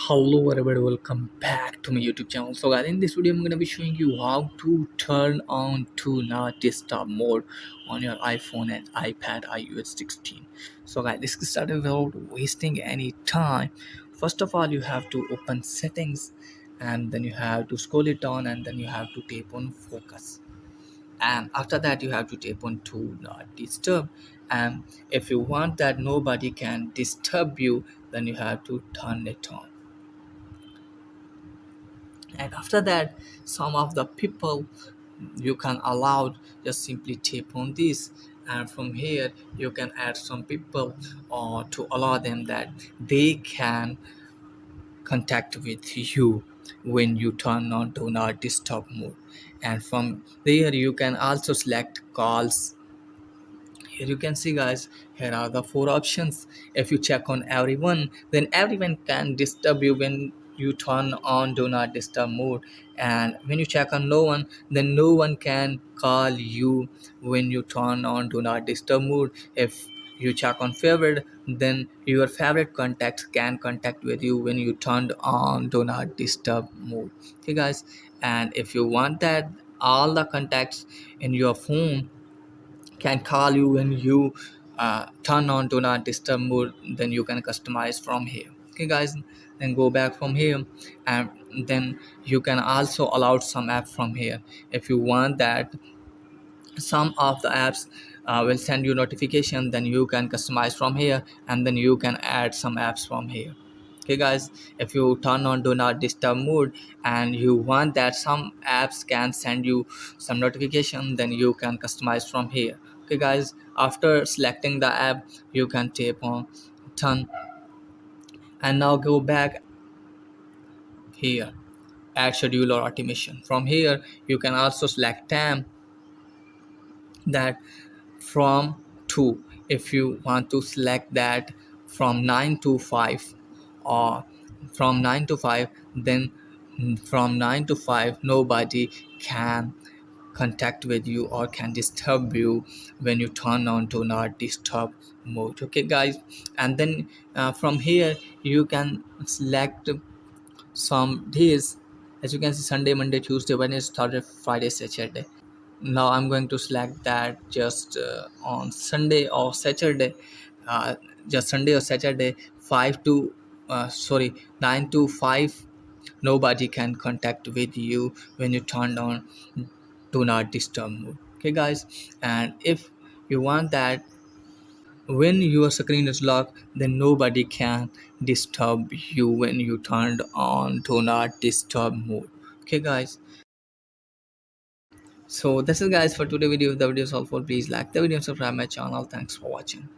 Hello everybody, welcome back to my YouTube channel. So guys, in this video I'm gonna be showing you how to turn on to not disturb mode on your iPhone and iPad iOS 16. So guys, let's get started without wasting any time. First of all, you have to open settings, and then you have to scroll it down, and then you have to tap on focus, and after that you have to tap on to not disturb. And if you want that nobody can disturb you, then you have to turn it on. And after that, some of the people you can allow, just simply tap on this, and from here you can add some people or to allow them that they can contact with you when you turn on do not disturb mode. And from there you can also select calls. Here you can see guys, here are the four options. If you check on everyone, then everyone can disturb you when you turn on do not disturb mode. And when you check on no one, then no one can call you when you turn on do not disturb mode. If you check on favorite, then your favorite contacts can contact with you when you turned on do not disturb mode. Okay guys, and if you want that all the contacts in your phone can call you when you turn on do not disturb mode, then you can customize from here. Okay guys, then go back from here, and then you can also allow some app from here. If you want that some of the apps will send you notification, then you can customize from here, and then you can add some apps from here. Okay guys, if you turn on do not disturb mode and you want that some apps can send you some notification, then you can customize from here. Okay guys, after selecting the app you can tap on turn, and now go back here, add schedule or automation. From here you can also select time, that from 2, if you want to select that from 9 to 5, or from 9 to 5, then from 9 to 5 nobody can contact with you or can disturb you when you turn on to not disturb mode. Okay guys, and then from here you can select some days. As you can see, Sunday, Monday, Tuesday, Wednesday, Thursday, Friday, Saturday. Now I'm going to select that just on Sunday or Saturday, uh, just Sunday or Saturday, 5 to sorry 9 to 5, nobody can contact with you when you turn on do not disturb mode. Okay guys, and if you want that when your screen is locked, then nobody can disturb you when you turned on do not disturb mode. Okay guys, so this is guys for today video. If the video is helpful, please like the video and subscribe my channel. Thanks for watching.